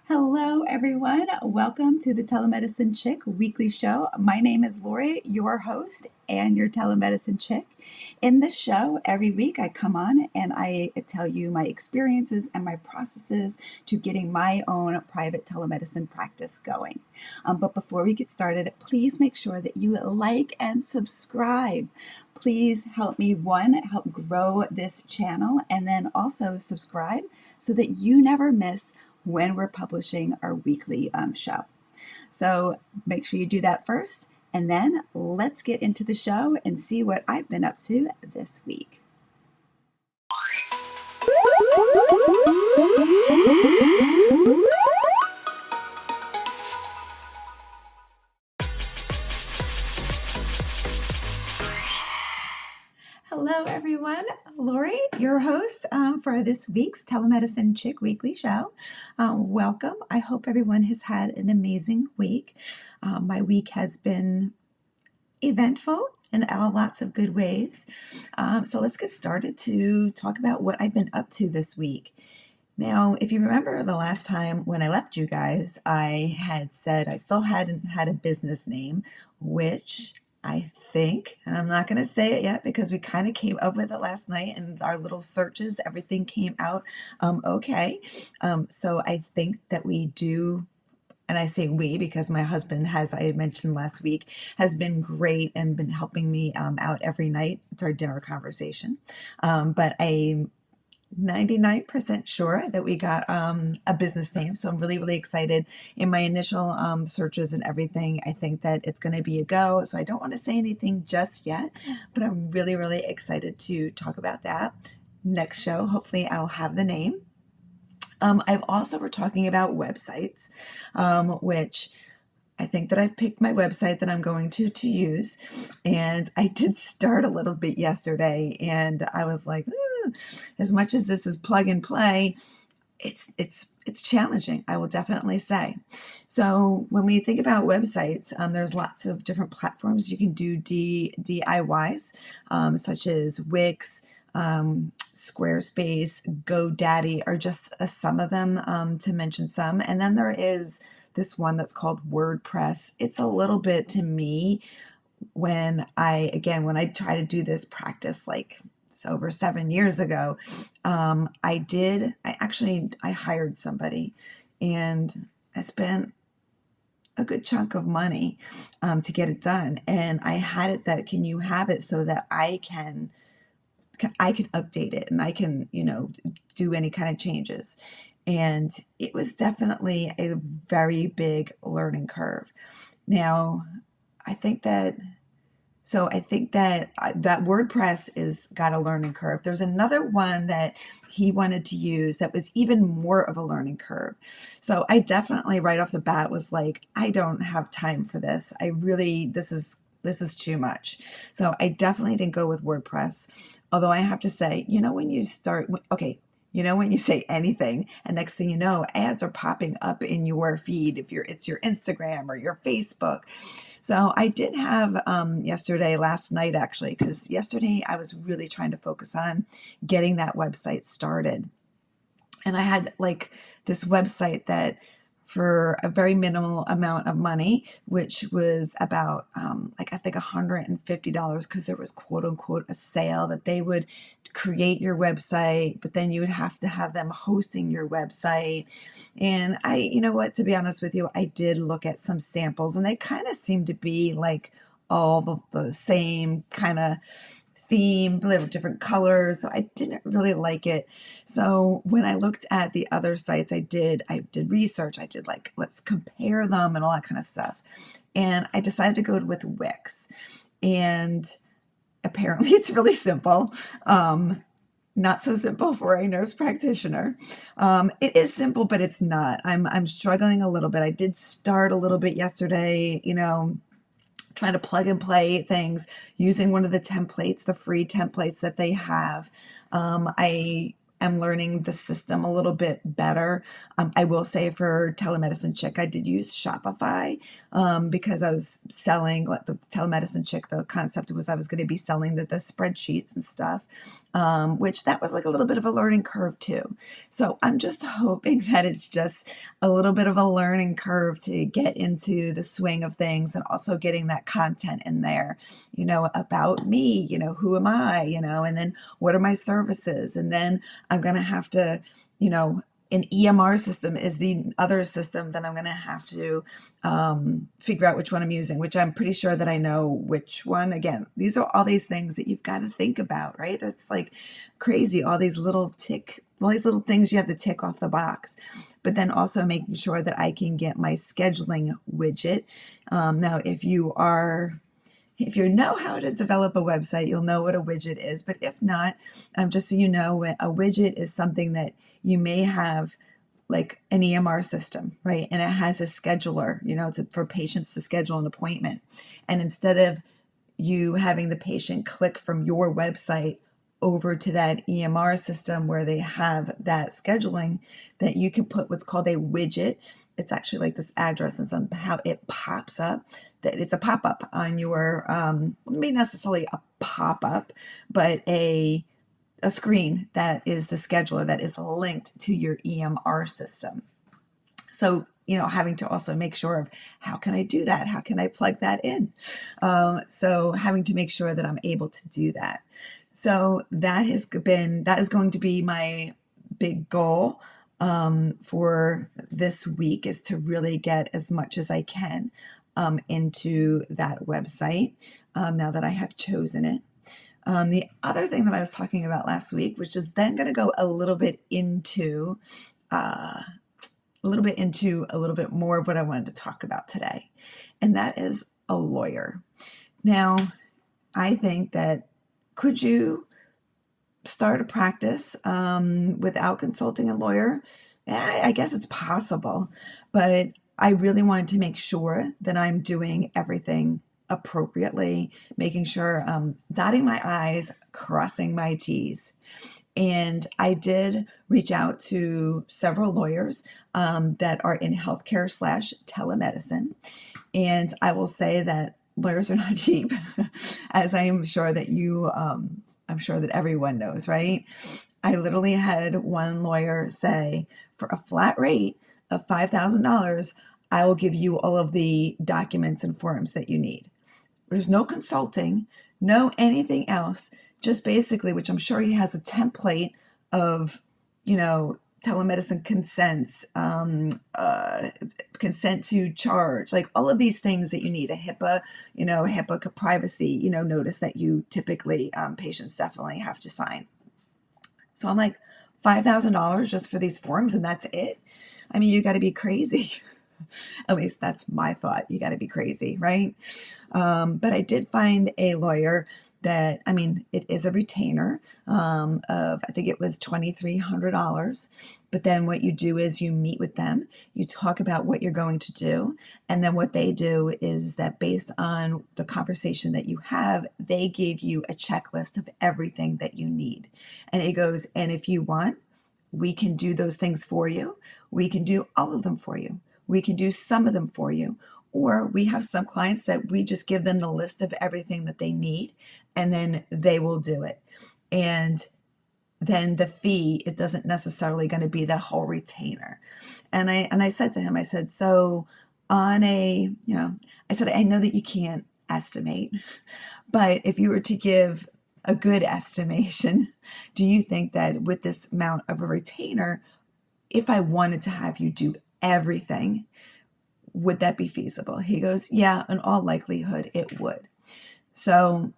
Hello, everyone. Welcome to the Telemedicine Chick weekly show. My name is Lori, your host and your telemedicine chick. In this show, every week I come on and I tell you my experiences and my processes to getting my own private telemedicine practice going. But before we get started, please make sure that you like and subscribe. Please help me, help grow this channel, and then also subscribe so that you never miss when we're publishing our weekly show. So make sure you do that first, and then let's get into the show and see what I've been up to this week. Hello, everyone. Lori, your host for this week's Telemedicine Chick Weekly Show. Welcome. I hope everyone has had an amazing week. My week has been eventful in lots of good ways. So let's get started to talk about what I've been up to this week. Now, if you remember the last time when I left you guys, I had said I still hadn't had a business name, which I think, and I'm not going to say it yet because we kind of came up with it last night and our little searches, everything came out okay. So I think that we do, and I say we because my husband, as I mentioned last week, has been great and been helping me out every night. It's our dinner conversation. But I'm 99% sure that we got a business name. So I'm really, really excited. In my initial searches and everything, I think that it's going to be a go. So I don't want to say anything just yet, but I'm really, really excited to talk about that. Next show, hopefully I'll have the name. I've also, we're talking about websites, which I think that I've picked my website that I'm going to use. And I did start a little bit yesterday and I was like, as much as this is plug and play, it's challenging, I will definitely say. So when we think about websites, there's lots of different platforms you can do DIYs, such as Wix, Squarespace, GoDaddy are just some of them, to mention some. And then there is this one that's called WordPress. It's a little bit, to me, when I try to do this practice like over 7 years ago, I hired somebody and I spent a good chunk of money to get it done. And I had it that, can you have it so that I can update it and I can, do any kind of changes. And it was definitely a very big learning curve. Now, I think that that WordPress is got a learning curve. There's another one that he wanted to use that was even more of a learning curve. So I definitely right off the bat was like, I don't have time for this. This is too much. So I definitely didn't go with WordPress. Although I have to say, when you say anything and next thing you know, ads are popping up in your feed it's your Instagram or your Facebook. So I did have last night actually, because yesterday I was really trying to focus on getting that website started. And I had like this website that for a very minimal amount of money, which was about I think $150, because there was quote unquote a sale that they would create your website, but then you would have to have them hosting your website. And to be honest with you, I did look at some samples and they kind of seemed to be like all the same kind of theme, little different colors. So I didn't really like it. So when I looked at the other sites, I did research. I did like, let's compare them and all that kind of stuff. And I decided to go with Wix. And apparently it's really simple. Not so simple for a nurse practitioner. It is simple, but it's not. I'm struggling a little bit. I did start a little bit yesterday, trying to plug and play things using one of the templates, the free templates that they have. I am learning the system a little bit better. I will say for Telemedicine Chick, I did use Shopify because I was selling the Telemedicine Chick. The concept was I was going to be selling the spreadsheets and stuff. which that was like a little bit of a learning curve too. So I'm just hoping that it's just a little bit of a learning curve to get into the swing of things, and also getting that content in there, about me, who am I, and then what are my services? And then I'm going to have to, an EMR system is the other system that I'm going to have to figure out which one I'm using, which I'm pretty sure that I know which one. Again, these are all these things that you've got to think about, right? That's like crazy. All these little things you have to tick off the box. But then also making sure that I can get my scheduling widget. Now, if you know how to develop a website, you'll know what a widget is. But if not, just so you know, a widget is something that you may have like an EMR system, right? And it has a scheduler, for patients to schedule an appointment. And instead of you having the patient click from your website over to that EMR system where they have that scheduling, that you can put what's called a widget. It's actually like this address, and somehow it pops up. That it's a pop-up on your, maybe necessarily a pop-up, but a screen that is the scheduler that is linked to your EMR system. So, having to also make sure of how can I do that? How can I plug that in? So having to make sure that I'm able to do that. So that is going to be my big goal for this week, is to really get as much as I can into that website now that I have chosen it. The other thing that I was talking about last week, which is then going to go a little bit more of what I wanted to talk about today, and that is a lawyer. Now, I think that could you start a practice without consulting a lawyer? I guess it's possible, but I really wanted to make sure that I'm doing everything appropriately, making sure dotting my I's, crossing my T's. And I did reach out to several lawyers that are in healthcare / telemedicine. And I will say that lawyers are not cheap, as I'm sure that I'm sure that everyone knows, right? I literally had one lawyer say, for a flat rate of $5,000, I will give you all of the documents and forms that you need. There's no consulting, no anything else, just basically, which I'm sure he has a template of, telemedicine consents, consent to charge, like all of these things that you need, a HIPAA privacy, notice that you typically, patients definitely have to sign. So I'm like, $5,000 just for these forms, and that's it? I mean, you got to be crazy. At least that's my thought. You got to be crazy, right? But I did find a lawyer that, it is a retainer of, I think it was $2,300. But then what you do is you meet with them, you talk about what you're going to do. And then what they do is that based on the conversation that you have, they give you a checklist of everything that you need. And it goes, and if you want, we can do those things for you. We can do all of them for you. We can do some of them for you. Or we have some clients that we just give them the list of everything that they need, and then they will do it. And then the fee, it doesn't necessarily going to be that whole retainer. And I said to him, I said, so on I said, I know that you can't estimate, but if you were to give a good estimation, do you think that with this amount of a retainer, if I wanted to have you do everything, would that be feasible? He goes, yeah, in all likelihood, it would. So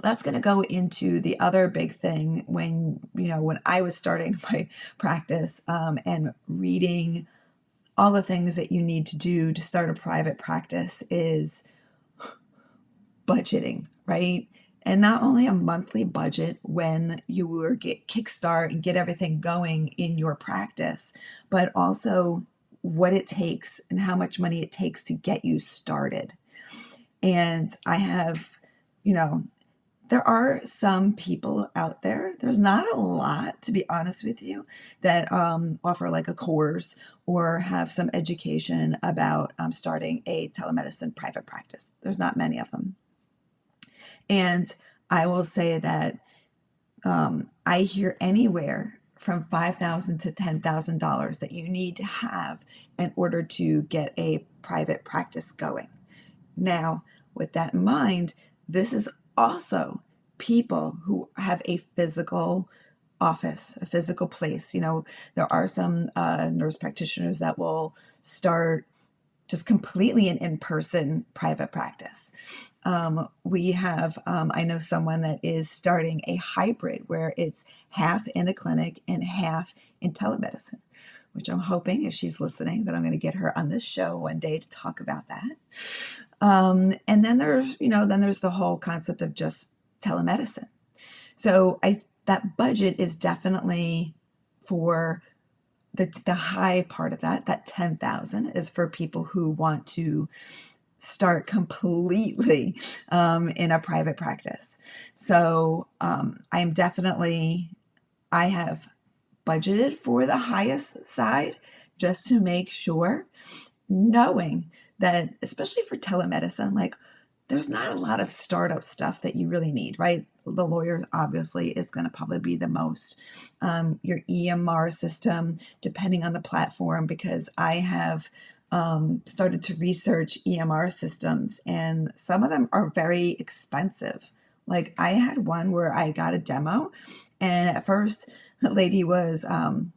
that's going to go into the other big thing when I was starting my practice and reading all the things that you need to do to start a private practice is budgeting, right? And not only a monthly budget when you were get kickstart and get everything going in your practice, but also what it takes and how much money it takes to get you started. And I have, there are some people out there, there's not a lot, to be honest with you, that offer like a course or have some education about starting a telemedicine private practice. There's not many of them. And I will say that I hear anywhere from $5,000 to $10,000 that you need to have in order to get a private practice going. Now, with that in mind, this is also people who have a physical office, a physical place. There are some nurse practitioners that will start just completely an in-person private practice. I know someone that is starting a hybrid where it's half in a clinic and half in telemedicine, which I'm hoping, if she's listening, that I'm going to get her on this show one day to talk about that. And then there's the whole concept of just telemedicine. So that budget is definitely for the high part of that 10,000 is for people who want to start completely in a private practice. So I have budgeted for the highest side just to make sure, knowing that, especially for telemedicine, like there's not a lot of startup stuff that you really need, right? The lawyer obviously is going to probably be the most. Your EMR system, depending on the platform, because I have started to research EMR systems, and some of them are very expensive. Like I had one where I got a demo, and at first the lady was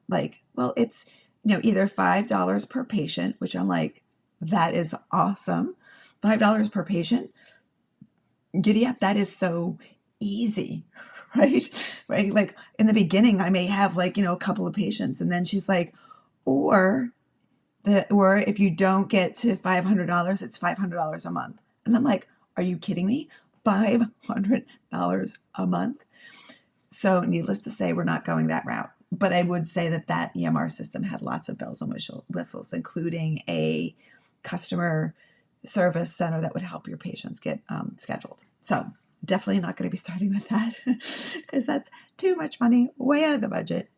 like, well, it's either $5 per patient, which I'm like, that is awesome. $5 per patient. Giddy up, that is so easy, right? Right? Like in the beginning, I may have a couple of patients, and then she's like, or if you don't get to $500, it's $500 a month. And I'm like, are you kidding me? $500 a month? So needless to say, we're not going that route. But I would say that EMR system had lots of bells and whistles, including a customer service center that would help your patients get scheduled. So definitely not going to be starting with that because that's too much money, way out of the budget.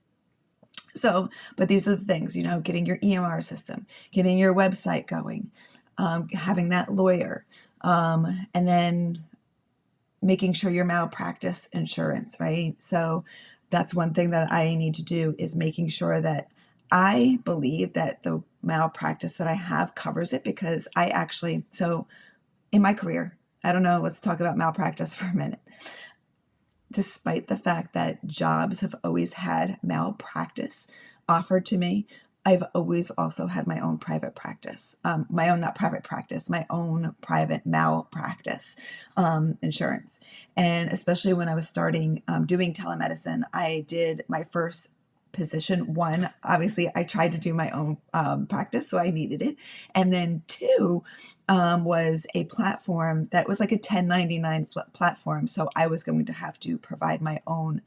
So, but these are the things, getting your EMR system, getting your website going, having that lawyer, and then making sure your malpractice insurance, right? So that's one thing that I need to do, is making sure that I believe that the malpractice that I have covers it, because so in my career, I don't know, let's talk about malpractice for a minute. Despite the fact that jobs have always had malpractice offered to me, I've always also had my own private practice, my own private malpractice insurance. And especially when I was starting doing telemedicine, I did my first position. One, obviously, I tried to do my own practice, so I needed it. And then two, was a platform that was like a 1099 platform. So I was going to have to provide my own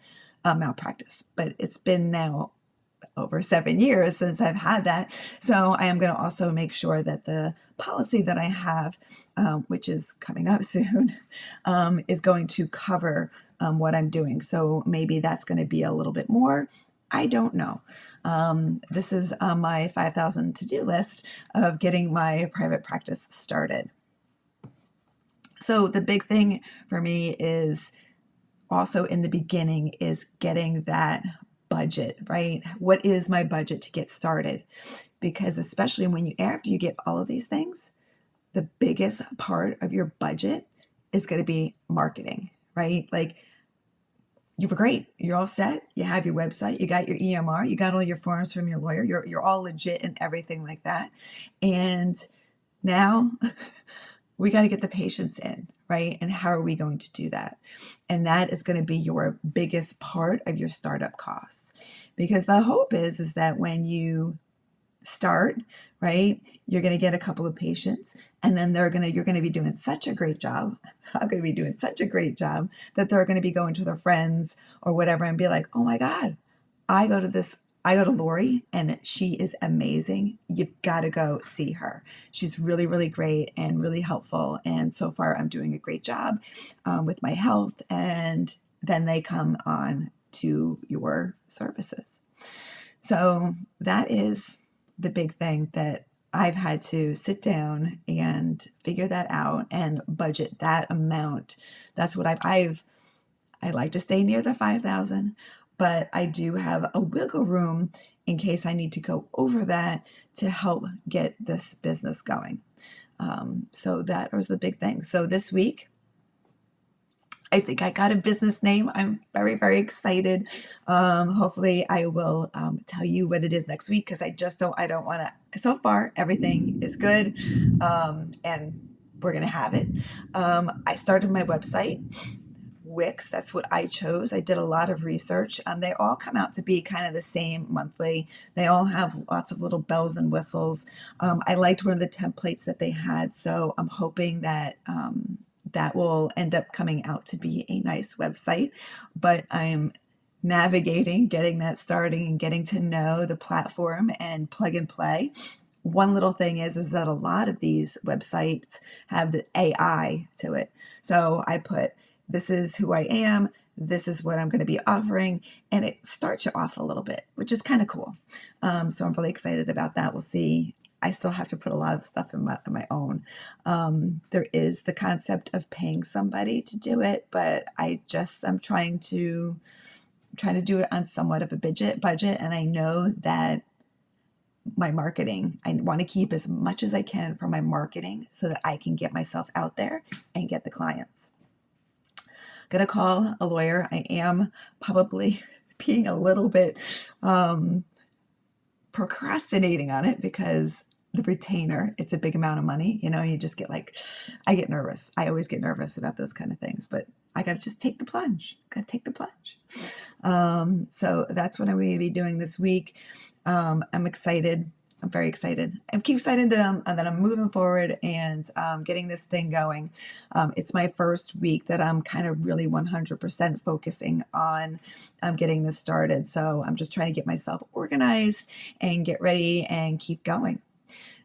malpractice. But it's been now over 7 years since I've had that. So I am going to also make sure that the policy that I have, which is coming up soon, is going to cover what I'm doing. So maybe that's going to be a little bit more. I don't know. This is on my 5,000 to-do list of getting my private practice started. So the big thing for me is also in the beginning is getting that budget, right? What is my budget to get started? Because especially after you get all of these things, the biggest part of your budget is going to be marketing, right? Like, you're great. You're all set. You have your website. You got your EMR. You got all your forms from your lawyer. You're all legit and everything like that. And now we got to get the patients in, right? And how are we going to do that? And that is going to be your biggest part of your startup costs, because the hope is that when you start, right, you're going to get a couple of patients, and then you're going to be doing such a great job. I'm going to be doing such a great job that they're going to be going to their friends or whatever and be like, oh my God, I go to Lori and she is amazing. You've got to go see her. She's really, really great and really helpful. And so far I'm doing a great job with my health. And then they come on to your services. So that is the big thing that I've had to sit down and figure that out and budget that amount. That's what I've I like to stay near the 5,000, but I do have a wiggle room in case I need to go over that to help get this business going. So that was the big thing. So this week, I think I got a business name. I'm very, very excited. Hopefully I will tell you what it is next week, because I don't want to, so far everything is good. And we're going to have it. I started my website, Wix. That's what I chose. I did a lot of research. They all come out to be kind of the same monthly. They all have lots of little bells and whistles. I liked one of the templates that they had, so I'm hoping that that will end up coming out to be a nice website. But I'm navigating, getting that starting, and getting to know the platform and plug and play. One little thing is that a lot of these websites have the AI to it. So I put, this is who I am, this is what I'm going to be offering, and it starts you off a little bit, which is kind of cool. So I'm really excited about that. We'll see. I still have to put a lot of the stuff in my own. There is the concept of paying somebody to do it, but I'm trying to do it on somewhat of a budget, and I know that my marketing, I want to keep as much as I can for my marketing so that I can get myself out there and get the clients. Gonna call a lawyer. I am probably being a little bit procrastinating on it because the retainer, it's a big amount of money. You just get like, I get nervous. I always get nervous about those kind of things, but I got to just take the plunge. So that's what I'm going to be doing this week. I'm excited. I'm very excited. I'm excited that I'm moving forward and getting this thing going. It's my first week that I'm kind of really 100% focusing on getting this started. So I'm just trying to get myself organized and get ready and keep going.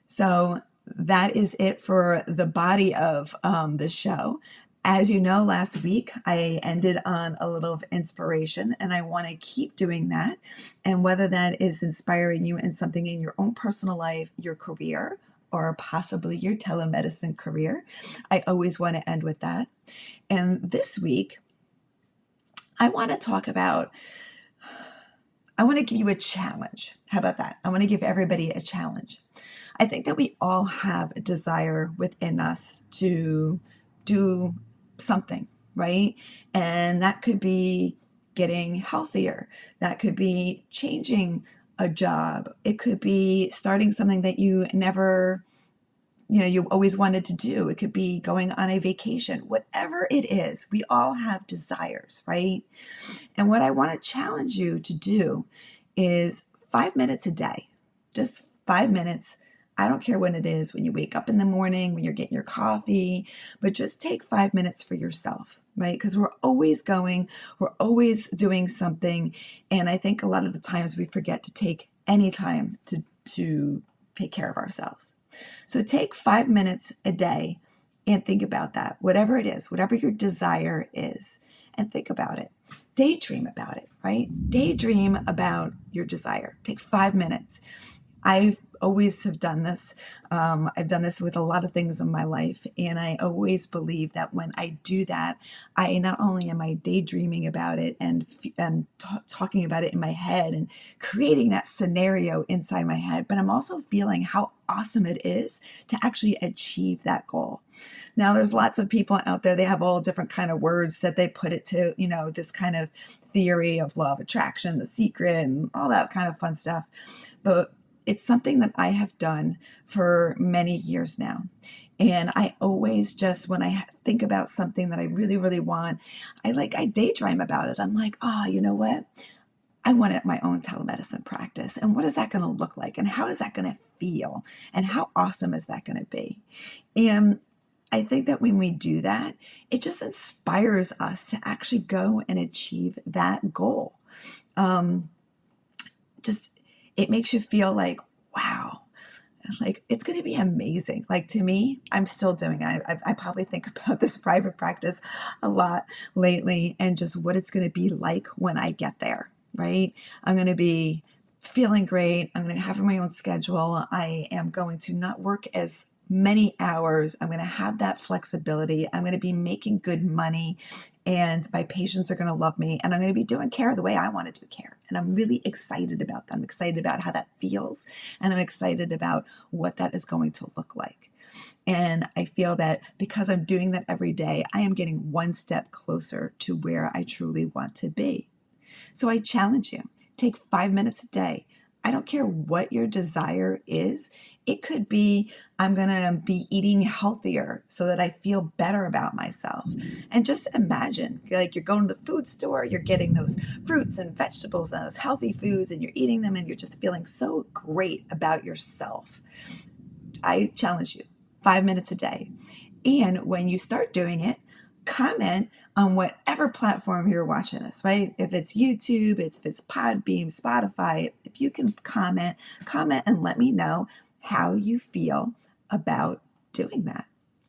So that is it for the body of the show. As you know, last week I ended on a little of inspiration, and I want to keep doing that. And whether that is inspiring you in something in your own personal life, your career, or possibly your telemedicine career, I always want to end with that. And this week, I want to give you a challenge. How about that? I want to give everybody a challenge. I think that we all have a desire within us to do something, right? And that could be getting healthier. That could be changing a job. It could be starting something that you always wanted to do. It could be going on a vacation. Whatever it is, we all have desires, right? And what I want to challenge you to do is 5 minutes a day, just 5 minutes. I don't care when it is, when you wake up in the morning, when you're getting your coffee, but just take 5 minutes for yourself, right? Because we're always doing something. And I think a lot of the times we forget to take any time to take care of ourselves. So take 5 minutes a day and think about that, whatever it is, whatever your desire is, and think about it. Daydream about it, right? Daydream about your desire. Take 5 minutes. I always have done this. I've done this with a lot of things in my life. And I always believe that when I do that, I not only am I daydreaming about it and talking about it in my head and creating that scenario inside my head, but I'm also feeling how awesome it is to actually achieve that goal. Now, there's lots of people out there, they have all different kind of words that they put it to, this kind of theory of law of attraction, The Secret, and all that kind of fun stuff. But it's something that I have done for many years now. And I always when I think about something that I really, really want, I daydream about it. I'm like, you know what? I want my own telemedicine practice. And what is that going to look like? And how is that going to feel? And how awesome is that going to be? And I think that when we do that, it just inspires us to actually go and achieve that goal. It makes you feel like, wow, like it's going to be amazing. Like to me, I'm still doing it. I probably think about this private practice a lot lately and just what it's going to be like when I get there, right? I'm going to be feeling great. I'm going to have my own schedule. I am going to not work as many hours. I'm going to have that flexibility. I'm going to be making good money, and my patients are going to love me, and I'm going to be doing care the way I want to do care. And I'm really excited about that. I'm excited about how that feels, and I'm excited about what that is going to look like. And I feel that because I'm doing that every day, I am getting one step closer to where I truly want to be. So I challenge you, take 5 minutes a day. I don't care what your desire is. It could be, I'm going to be eating healthier so that I feel better about myself. And just imagine, like, you're going to the food store, you're getting those fruits and vegetables and those healthy foods, and you're eating them, and you're just feeling so great about yourself. I challenge you, 5 minutes a day. And when you start doing it, comment on whatever platform you're watching this, right? If it's YouTube, if it's Podbeam, Spotify, if you can comment and let me know how you feel about doing that.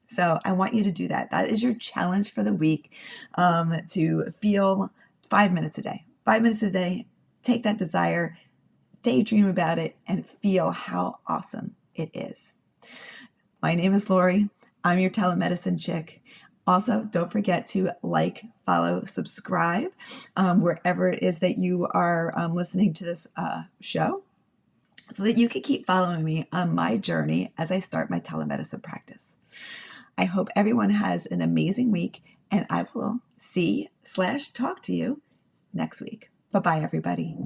So I want you to do that. That is your challenge for the week, to feel 5 minutes a day. 5 minutes a day, take that desire, daydream about it, and feel how awesome it is. My name is Lori. I'm your telemedicine chick. Also, don't forget to like, follow, subscribe, wherever it is that you are listening to this show, so that you can keep following me on my journey as I start my telemedicine practice. I hope everyone has an amazing week, and I will see/talk to you next week. Bye-bye, everybody.